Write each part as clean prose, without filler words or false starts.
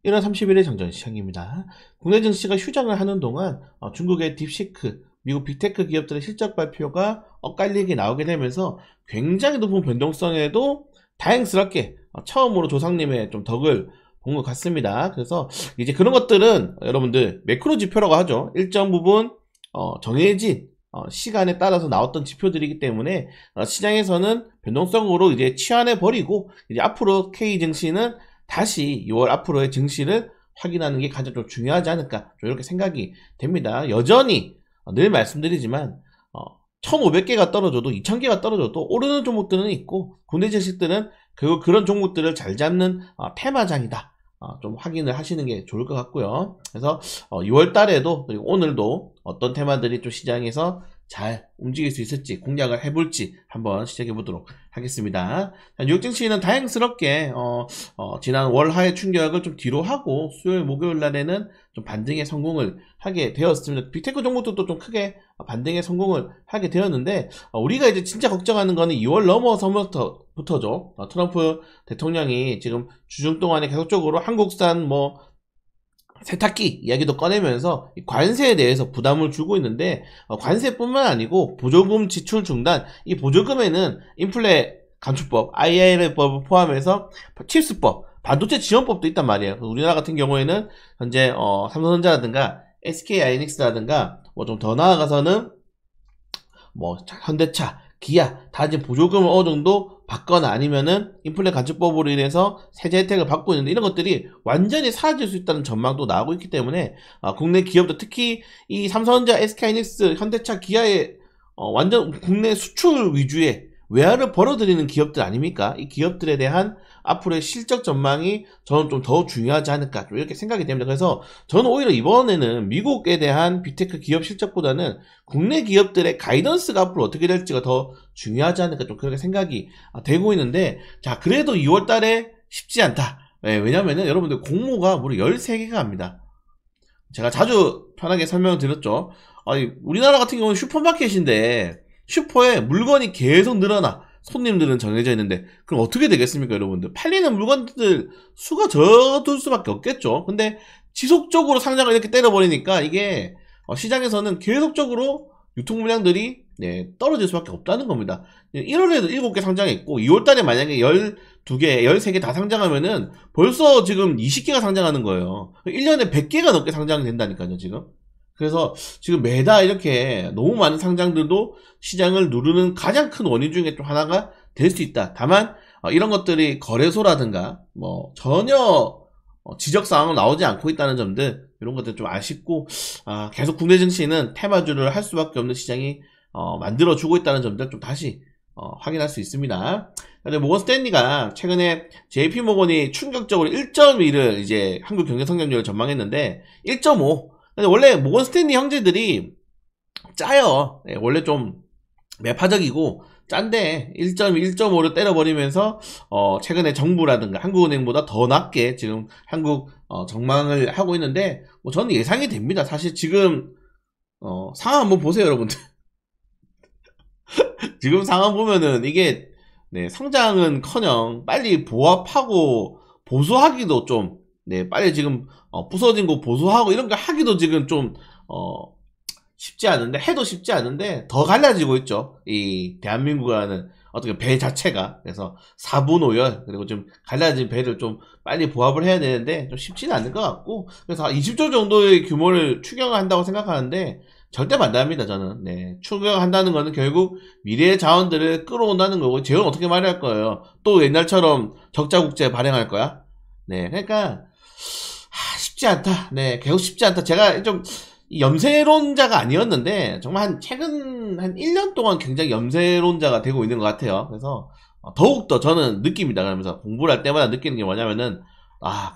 1월 30일의 정전 시장입니다. 국내 증시가 휴장을 하는 동안 중국의 딥시크, 미국 빅테크 기업들의 실적 발표가 엇갈리게 나오게 되면서 굉장히 높은 변동성에도 다행스럽게 처음으로 조상님의 좀 덕을 본 것 같습니다. 그래서 이제 그런 것들은 여러분들 매크로 지표라고 하죠. 일정 부분 정해진 시간에 따라서 나왔던 지표들이기 때문에 시장에서는 변동성으로 이제 치환해 버리고 이제 앞으로 K 증시는 다시 6월 앞으로의 증시를 확인하는 게 가장 좀 중요하지 않을까 이렇게 생각이 됩니다. 여전히 늘 말씀드리지만 1500개가 떨어져도 2000개가 떨어져도 오르는 종목들은 있고 국내 증시들은 결국 그런 종목들을 잘 잡는 테마장이다. 좀 확인을 하시는 게 좋을 것 같고요. 그래서 6월 달에도 그리고 오늘도 어떤 테마들이 좀 시장에서 잘 움직일 수 있을지 공략을 해볼지 한번 시작해 보도록 하겠습니다. 뉴욕 증시는 다행스럽게 지난 월하의 충격을 좀 뒤로 하고 수요일 목요일 날에는 좀 반등에 성공을 하게 되었습니다. 빅테크 종목들도 좀 크게 반등에 성공을 하게 되었는데 우리가 이제 진짜 걱정하는 거는 2월 넘어서부터죠. 트럼프 대통령이 지금 주중 동안에 계속적으로 한국산 뭐 세탁기 이야기도 꺼내면서 관세에 대해서 부담을 주고 있는데 관세뿐만 아니고 보조금 지출 중단, 이 보조금에는 인플레 감축법, IRA법을 포함해서 칩스법, 반도체 지원법도 있단 말이에요. 우리나라 같은 경우에는 현재 삼성전자라든가 SK하이닉스라든가 뭐 좀 더 나아가서는 뭐 현대차, 기아 다 지금 보조금을 어느 정도 받거나 아니면은 인플레 감축법으로 인해서 세제 혜택을 받고 있는데 이런 것들이 완전히 사라질 수 있다는 전망도 나오고 있기 때문에 국내 기업들 특히 이 삼성전자, SK하이닉스, 현대차, 기아의 완전 국내 수출 위주의 외화를 벌어들이는 기업들 아닙니까? 이 기업들에 대한 앞으로의 실적 전망이 저는 좀 더 중요하지 않을까 이렇게 생각이 됩니다. 그래서 저는 오히려 이번에는 미국에 대한 빅테크 기업 실적보다는 국내 기업들의 가이던스가 앞으로 어떻게 될지가 더 중요하지 않을까 좀 그렇게 생각이 되고 있는데, 자 그래도 2월 달에 쉽지 않다. 왜냐면은 여러분들 공모가 무려 13개가 합니다. 제가 자주 편하게 설명을 드렸죠. 아니 우리나라 같은 경우는 슈퍼마켓인데 슈퍼에 물건이 계속 늘어나 손님들은 정해져 있는데 그럼 어떻게 되겠습니까 여러분들? 팔리는 물건들 수가 줄어들 수밖에 없겠죠. 근데 지속적으로 상장을 이렇게 때려버리니까 이게 시장에서는 계속적으로 유통 물량들이 떨어질 수밖에 없다는 겁니다. 1월에도 7개 상장했고 2월달에 만약에 12개, 13개 다 상장하면은 벌써 지금 20개가 상장하는 거예요. 1년에 100개가 넘게 상장이 된다니까요 지금. 그래서 지금 매달 이렇게 너무 많은 상장들도 시장을 누르는 가장 큰 원인 중에 좀 하나가 될 수 있다. 다만 이런 것들이 거래소라든가 뭐 전혀 지적사항은 나오지 않고 있다는 점들, 이런 것들 좀 아쉽고 계속 국내 증시는 테마주를 할 수밖에 없는 시장이 만들어주고 있다는 점들 좀 다시 확인할 수 있습니다. 근데 모건 스탠리가 최근에 JP모건이 충격적으로 1.2를 이제 한국 경제 성장률을 전망했는데 1.5. 근데 원래 모건 스탠리 형제들이 짜요. 원래 좀 매파적이고 짠데 1.2, 1.5를 때려버리면서 최근에 정부라든가 한국은행보다 더 낮게 지금 한국 전망을 하고 있는데 뭐 저는 예상이 됩니다. 사실 지금 상황 한번 보세요 여러분들. 지금 상황 보면은 이게 성장은커녕 빨리 보합하고 보수하기도 좀 빨리 지금 부서진 거 보수하고 이런 거 하기도 지금 좀 쉽지 않은데, 해도 쉽지 않은데 더 갈라지고 있죠. 이 대한민국이라는 어떻게 배 자체가. 그래서 4분 5열 그리고 좀 갈라진 배를 좀 빨리 보합을 해야 되는데 좀 쉽지는 않을 것 같고, 그래서 20조 정도의 규모를 추경한다고 생각하는데 절대 반대합니다 저는. 추경한다는 거는 결국 미래의 자원들을 끌어온다는 거고, 재원 어떻게 마련할 거예요? 또 옛날처럼 적자국제 발행할 거야? 그러니까 쉽지 않다. 계속 쉽지 않다. 제가 좀 염세론자가 아니었는데 정말 최근 한 1년 동안 굉장히 염세론자가 되고 있는 것 같아요. 그래서 더욱더 저는 느낍니다. 그러면서 공부를 할 때마다 느끼는 게 뭐냐면은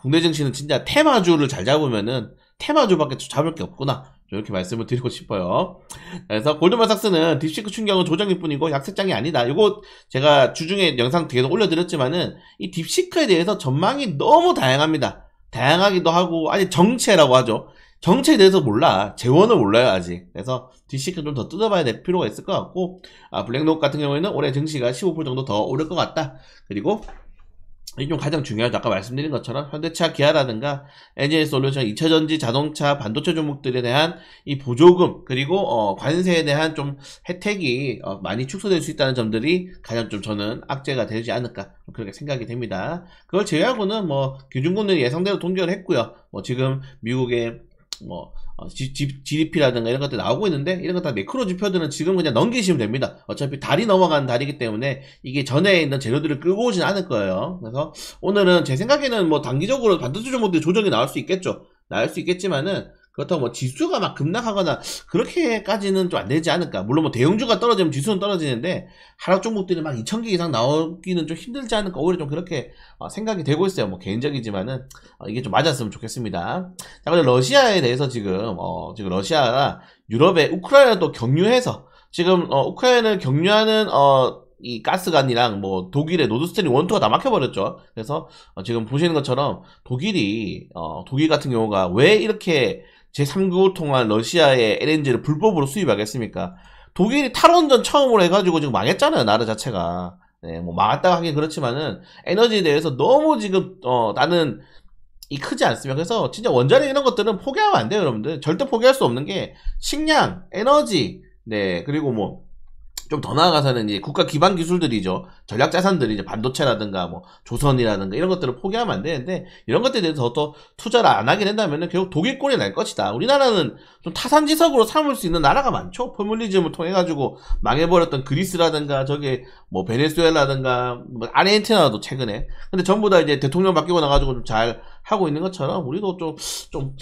국내 증시는 진짜 테마주를 잘 잡으면은 테마주밖에 잡을 게 없구나, 이렇게 말씀을 드리고 싶어요. 그래서 골드만삭스는 딥시크 충격은 조정일 뿐이고 약세장이 아니다. 이거 제가 주중에 영상 계속 올려드렸지만은 이 딥시크에 대해서 전망이 너무 다양합니다. 다양하기도 하고 아니 정체라고 하죠. 정체에 대해서 몰라. 재원을 몰라요 아직. 그래서 딥시크 좀 더 뜯어봐야 될 필요가 있을 것 같고, 블랙록 같은 경우에는 올해 증시가 15% 정도 더 오를 것 같다. 그리고 이게 좀 가장 중요하죠. 아까 말씀드린 것처럼 현대차, 기아라든가 NG솔루션, 2차전지, 자동차, 반도체 종목들에 대한 이 보조금 그리고 관세에 대한 좀 혜택이 많이 축소될 수 있다는 점들이 가장 좀 저는 악재가 되지 않을까 그렇게 생각이 됩니다. 그걸 제외하고는 뭐 기준금리는 예상대로 동결을 했고요. 뭐 지금 미국의 뭐 GDP라든가 이런 것들 나오고 있는데 이런 거 다 매크로 지표들은 지금 그냥 넘기시면 됩니다. 어차피 달이 넘어가는 달이기 때문에 이게 전에 있는 재료들을 끌고 오진 않을 거예요. 그래서 오늘은 제 생각에는 뭐 단기적으로 반도체 종목들이 조정이 나올 수 있겠죠. 나올 수 있겠지만은 그렇다고 뭐 지수가 막 급락하거나 그렇게까지는 좀 안 되지 않을까. 물론 뭐 대형주가 떨어지면 지수는 떨어지는데 하락 종목들이 막 2,000개 이상 나오기는 좀 힘들지 않을까. 오히려 좀 그렇게 생각이 되고 있어요. 뭐 개인적이지만은 이게 좀 맞았으면 좋겠습니다. 자, 그리고 러시아에 대해서 지금 러시아가 유럽에 우크라이나도 경유해서 지금 우크라이나를 경유하는 이 가스관이랑 뭐 독일의 노드스트림 1, 2가 다 막혀버렸죠. 그래서 지금 보시는 것처럼 독일 같은 경우가 왜 이렇게 제3국을 통한 러시아의 LNG를 불법으로 수입하겠습니까? 독일이 탈원전 처음으로 해가지고 지금 망했잖아요, 나라 자체가. 네, 뭐 망했다고 하긴 그렇지만은 에너지에 대해서 너무 지금 나는 이 크지 않습니다. 그래서 진짜 원자력 이런 것들은 포기하면 안 돼요, 여러분들. 절대 포기할 수 없는 게 식량, 에너지, 네, 그리고 뭐 좀 더 나아가서는 이제 국가 기반 기술들이죠. 전략 자산들이 이제 반도체라든가 뭐 조선이라든가 이런 것들을 포기하면 안 되는데 이런 것들에 대해서 더 투자를 안 하게 된다면은 결국 독일꼴이 날 것이다. 우리나라는 좀 타산지석으로 삼을 수 있는 나라가 많죠. 포퓰리즘을 통해 가지고 망해버렸던 그리스라든가 저기 뭐 베네수엘라든가 뭐 아르헨티나도 최근에 근데 전부 다 이제 대통령 바뀌고 나가지고 좀 잘 하고 있는 것처럼 우리도 좀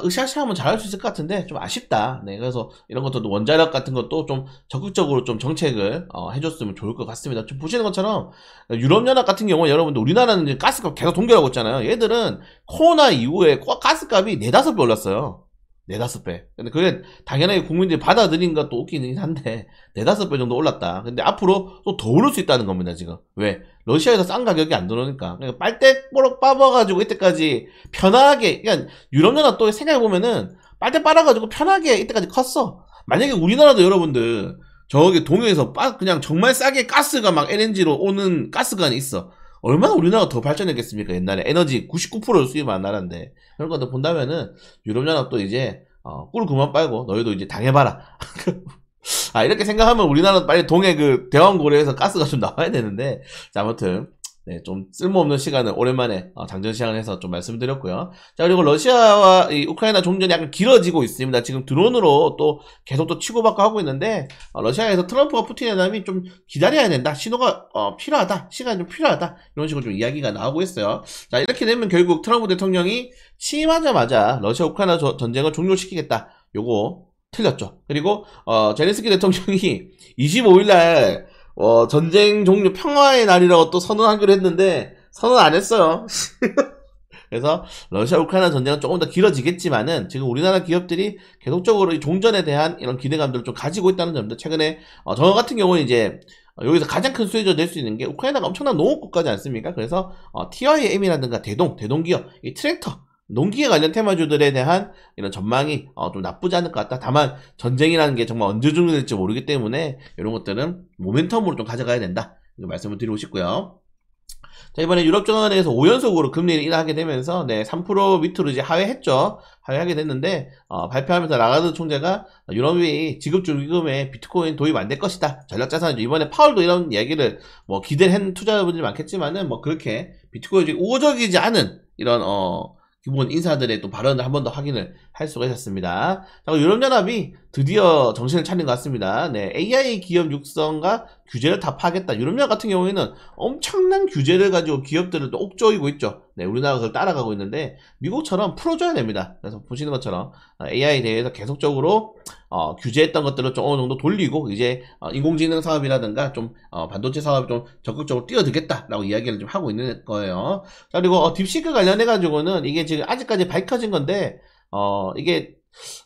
으쌰으쌰하면 잘할 수 있을 것 같은데 좀 아쉽다. 네, 그래서 이런 것도 원자력 같은 것도 좀 적극적으로 좀 정책을 해줬으면 좋을 것 같습니다. 좀 보시는 것처럼 유럽연합 같은 경우는 여러분들 우리나라는 이제 가스값 계속 동결하고 있잖아요. 얘들은 코로나 이후에 가스값이 4, 5배 올랐어요. 4, 5배. 근데 그게 당연하게 국민들이 받아들인 것도 웃기긴 한데 4, 5배 정도 올랐다. 근데 앞으로 또 더 오를 수 있다는 겁니다, 지금. 왜? 러시아에서 싼 가격이 안 들어오니까. 그러니까 빨대 뽑아가지고 이때까지 편하게, 그러니까 유럽연합 또 생각해보면은 빨대 빨아가지고 편하게 이때까지 컸어. 만약에 우리나라도 여러분들 저기 동해에서 그냥 정말 싸게 가스가 막 LNG로 오는 가스관이 있어. 얼마나 우리나라가 더 발전했겠습니까? 옛날에 에너지 99%를 수입한 나라인데 그런 것들 본다면은 유럽연합도 이제 꿀 그만 빨고 너희도 이제 당해봐라. 이렇게 생각하면 우리나라도 빨리 동해 그 대왕고래에서 가스가 좀 나와야 되는데 자, 아무튼 네, 좀 쓸모없는 시간을 오랜만에 장전 시간을 해서 좀 말씀드렸고요. 자, 그리고 러시아와 이 우크라이나 종전이 약간 길어지고 있습니다. 지금 드론으로 또 계속 또 치고받고 하고 있는데 러시아에서 트럼프와 푸틴의 남이 좀 기다려야 된다. 신호가 필요하다. 시간이 좀 필요하다. 이런 식으로 좀 이야기가 나오고 있어요. 자, 이렇게 되면 결국 트럼프 대통령이 취임하자마자 러시아 우크라이나 전쟁을 종료시키겠다. 요거 틀렸죠. 그리고 제렌스키 대통령이 25일날 전쟁 종료 평화의 날이라고 또 선언하기로 했는데 선언 안 했어요. 그래서 러시아 우크라이나 전쟁은 조금 더 길어지겠지만은 지금 우리나라 기업들이 계속적으로 이 종전에 대한 이런 기대감들을 좀 가지고 있다는 점도 최근에 저 같은 경우는 이제 여기서 가장 큰 수혜자 될 수 있는 게 우크라이나가 엄청난 농업국가지 않습니까? 그래서 TIM이라든가 대동기업, 이 트랙터 농기계 관련 테마주들에 대한 이런 전망이 좀 나쁘지 않을 것 같다. 다만 전쟁이라는 게 정말 언제 종료될지 모르기 때문에 이런 것들은 모멘텀으로 좀 가져가야 된다. 이거 말씀을 드리고 싶고요. 자, 이번에 유럽정원에서 5연속으로 금리를 인하하게 되면서 3% 밑으로 이제 하회했죠. 하회하게 됐는데 발표하면서 라가드 총재가 유럽이 지급주기금에 비트코인 도입 안 될 것이다. 전략자산이죠. 이번에 파월도 이런 이야기를 뭐 기대를 한 투자자분들이 많겠지만은 뭐 그렇게 비트코인이 우호적이지 않은 이런 기본 인사들의 또 발언을 한 번 더 확인을 할 수가 있었습니다. 자, 유럽연합이 드디어 정신을 차린 것 같습니다. 네, AI 기업 육성과 규제를 다 파겠다. 유럽연합 같은 경우에는 엄청난 규제를 가지고 기업들을 또 옥조이고 있죠. 네, 우리나라가 그걸 따라가고 있는데 미국처럼 풀어줘야 됩니다. 그래서 보시는 것처럼 AI에 대해서 계속적으로 규제했던 것들을 좀 어느 정도 돌리고 이제 인공지능 사업이라든가 좀 반도체 사업이 좀 적극적으로 뛰어들겠다라고 이야기를 좀 하고 있는 거예요. 자, 그리고 딥시크 관련해 가지고는 이게 지금 아직까지 밝혀진 건데 이게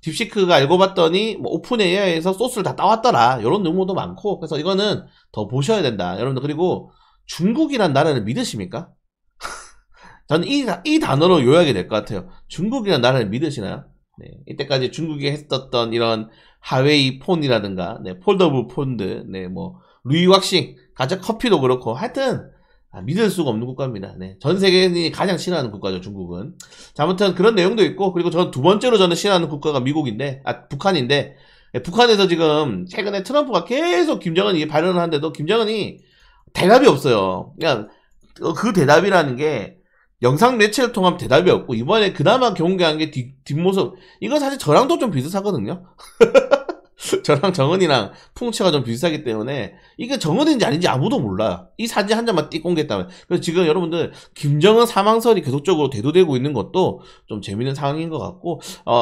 딥시크가 알고 봤더니 뭐 오픈 AI에서 소스를 다 따왔더라 이런 루머도 많고 그래서 이거는 더 보셔야 된다 여러분들. 그리고 중국이란 나라를 믿으십니까? 저는 이 단어로 요약이 될 것 같아요. 중국이란 나라를 믿으시나요? 네, 이때까지 중국이 했었던 이런 하웨이 폰이라든가 폴더블 폰들 뭐 루이 왁싱 가짜 커피도 그렇고 하여튼 믿을 수가 없는 국가입니다. 네. 전 세계인이 가장 싫어하는 국가죠, 중국은. 자, 아무튼 그런 내용도 있고, 그리고 두 번째로 저는 싫어하는 국가가 북한인데, 네, 북한에서 지금 최근에 트럼프가 계속 김정은이 발언을 하는데도 김정은이 대답이 없어요. 그냥 그 대답이라는 게 영상 매체를 통하면 대답이 없고, 이번에 그나마 경계한 게 뒷모습. 이건 사실 저랑도 좀 비슷하거든요. 저랑 정은이랑 풍채가 좀 비슷하기 때문에 이게 정은인지 아닌지 아무도 몰라요. 이 사진 한 장만 띡 공개했다면. 그래서 지금 여러분들 김정은 사망설이 계속적으로 대두되고 있는 것도 좀 재밌는 상황인 것 같고,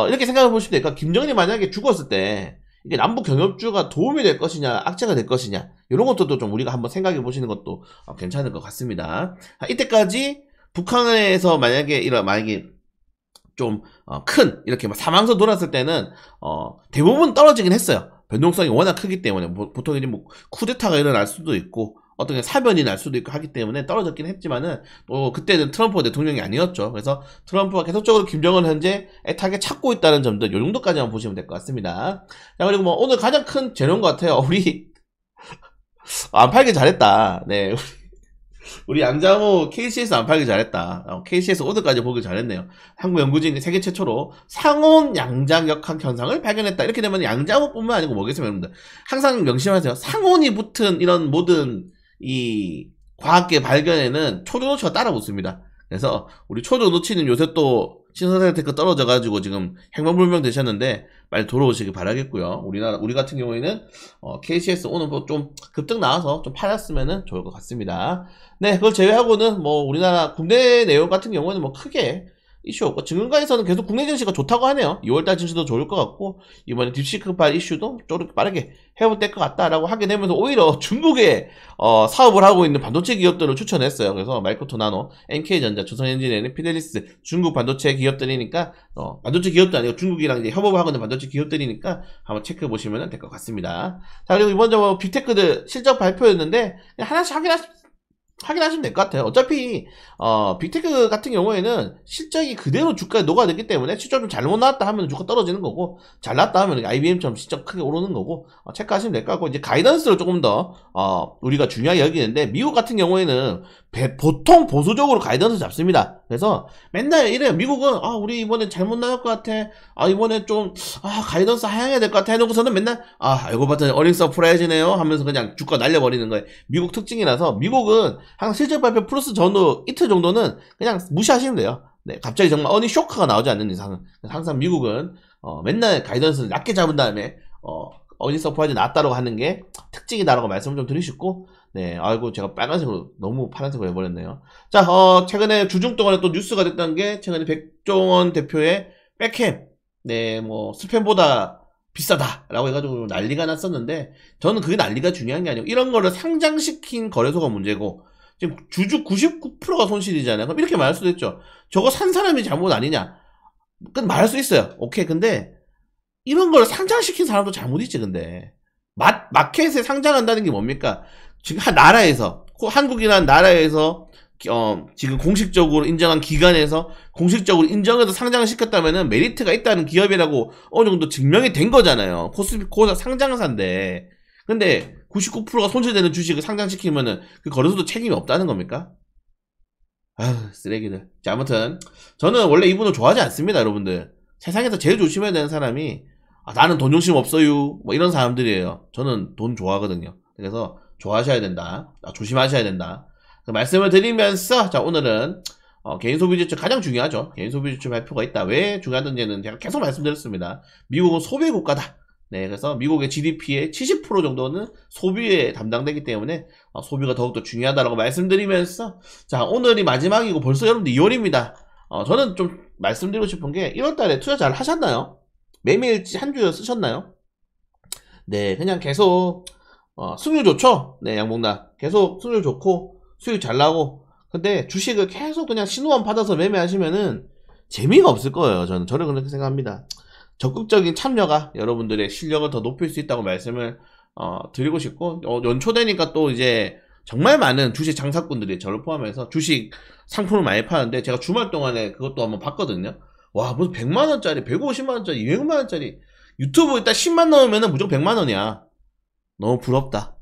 이렇게 생각해 보시면 될까. 김정은이 만약에 죽었을 때 이게 남북 경협주가 도움이 될 것이냐 악재가 될 것이냐, 이런 것들도 좀 우리가 한번 생각해 보시는 것도 괜찮을 것 같습니다. 이때까지 북한에서 만약에 좀 큰 이렇게 사망서 돌았을 때는 대부분 떨어지긴 했어요. 변동성이 워낙 크기 때문에 보통 이제 뭐 쿠데타가 일어날 수도 있고 어떤 사변이 날 수도 있고 하기 때문에 떨어졌긴 했지만은 또 그때는 트럼프가 대통령이 아니었죠. 그래서 트럼프가 계속적으로 김정은 현재 애타게 찾고 있다는 점들, 요 정도까지만 보시면 될 것 같습니다. 자, 그리고 뭐 오늘 가장 큰 재료인 것 같아요. 우리 안 팔길 잘했다. 네. 우리 양자호 KCS 안 팔기 잘했다. KCS 오늘까지 보기 잘했네요. 한국 연구진이 세계 최초로 상온 양자역학 현상을 발견했다. 이렇게 되면 양자호뿐만 아니고 뭐겠어요, 여러분들. 항상 명심하세요. 상온이 붙은 이런 모든 이 과학계 발견에는 초조노치가 따라 붙습니다. 그래서 우리 초조노치는 요새 또 신선생태크 떨어져가지고 지금 행방불명 되셨는데 빨리 돌아오시길 바라겠고요. 우리 같은 경우에는 KCS 오늘 뭐 좀 급등 나와서 좀 팔았으면 좋을 것 같습니다. 네, 그걸 제외하고는 뭐 우리나라 국내 내용 같은 경우는 뭐 크게 이슈 없고, 증권가에서는 계속 국내 증시가 좋다고 하네요. 2월달 증시도 좋을 것 같고, 이번에 딥시크발 이슈도 좀 빠르게 회복될 것 같다라고 하게 되면서 오히려 중국에 사업을 하고 있는 반도체 기업들을 추천했어요. 그래서 마이크로나노, NK전자, 조선엔지니어링, 피델리스, 중국 반도체 기업들이니까 반도체 기업도 아니고 중국이랑 이제 협업을 하고 있는 반도체 기업들이니까 한번 체크해 보시면 될 것 같습니다. 자, 그리고 이번 주 빅테크들 실적 발표였는데 그냥 하나씩 확인하시면 될 것 같아요. 어차피 빅테크 같은 경우에는 실적이 그대로 주가에 녹아들기 때문에 실적 좀 잘못 나왔다 하면 주가 떨어지는 거고, 잘 나왔다 하면 IBM처럼 실적 크게 오르는 거고, 체크하시면 될 것 같고, 이제 가이던스를 조금 더 우리가 중요하게 여기는데, 미국 같은 경우에는 보통 보수적으로 가이던스 잡습니다. 그래서 맨날 이래요. 미국은 우리 이번에 잘못 나올 것 같아, 이번에 좀 가이던스 하향해야 될 것 같아 해놓고서는 맨날 알고 봤더니 어닝 서프라이즈네요 하면서 그냥 주가 날려버리는 거예요. 미국 특징이라서 미국은 항상 실적 발표 플러스 전후 이틀 정도는 그냥 무시하시면 돼요. 네, 갑자기 정말 어닝 쇼크가 나오지 않는 이상은. 항상 미국은 맨날 가이던스를 낮게 잡은 다음에 어닝 서프라이즈 나왔다라고 하는 게 특징이다라고 말씀을 좀 드리시고, 네, 아이고 제가 빨간색으로 너무 파란색으로 해버렸네요. 자, 최근에 주중 동안에 또 뉴스가 됐던 게, 최근에 백종원 대표의 백햄, 네, 뭐 스팸보다 비싸다라고 해가지고 난리가 났었는데, 저는 그게 난리가 중요한 게 아니고 이런 거를 상장시킨 거래소가 문제고, 지금 주주 99%가 손실이잖아요. 그럼 이렇게 말할 수도 있죠. 저거 산 사람이 잘못 아니냐? 말할 수 있어요. 오케이. 근데 이런 걸 상장시킨 사람도 잘못이지. 근데 마켓에 상장한다는 게 뭡니까? 지금 한 나라에서, 한국이라는 나라에서 지금 공식적으로 인정한 기관에서 공식적으로 인정해서 상장을 시켰다면은 메리트가 있다는 기업이라고 어느 정도 증명이 된 거잖아요. 코스피코가 상장사인데. 근데 99%가 손실되는 주식을 상장시키면은 그 거래소도 책임이 없다는 겁니까? 쓰레기들. 자, 아무튼 저는 원래 이분을 좋아하지 않습니다, 여러분들. 세상에서 제일 조심해야 되는 사람이 나는 돈 욕심 없어요, 뭐 이런 사람들이에요. 저는 돈 좋아하거든요. 그래서 좋아하셔야 된다, 조심하셔야 된다, 그 말씀을 드리면서, 자, 오늘은 개인 소비 지출 가장 중요하죠. 개인 소비 지출 발표가 있다. 왜 중요하던지는 제가 계속 말씀드렸습니다. 미국은 소비 국가다. 네, 그래서 미국의 GDP의 70% 정도는 소비에 담당되기 때문에 소비가 더욱더 중요하다라고 말씀드리면서, 자, 오늘이 마지막이고 벌써 여러분들 2월입니다. 저는 좀 말씀드리고 싶은 게, 1월달에 투자 잘 하셨나요? 매매일지 한 주에 쓰셨나요? 네, 그냥 계속 수익률 좋죠? 네, 양봉나 계속 수익률 좋고 수익 잘 나고. 근데 주식을 계속 그냥 신호만 받아서 매매하시면은 재미가 없을 거예요. 저는 그렇게 생각합니다. 적극적인 참여가 여러분들의 실력을 더 높일 수 있다고 말씀을 드리고 싶고, 연초 되니까 또 이제 정말 많은 주식 장사꾼들이 저를 포함해서 주식 상품을 많이 파는데, 제가 주말 동안에 그것도 한번 봤거든요. 와, 무슨 100만원짜리, 150만원짜리, 200만원짜리 유튜브 일단 10만 넣으면은 무조건 100만원이야. 너무 부럽다.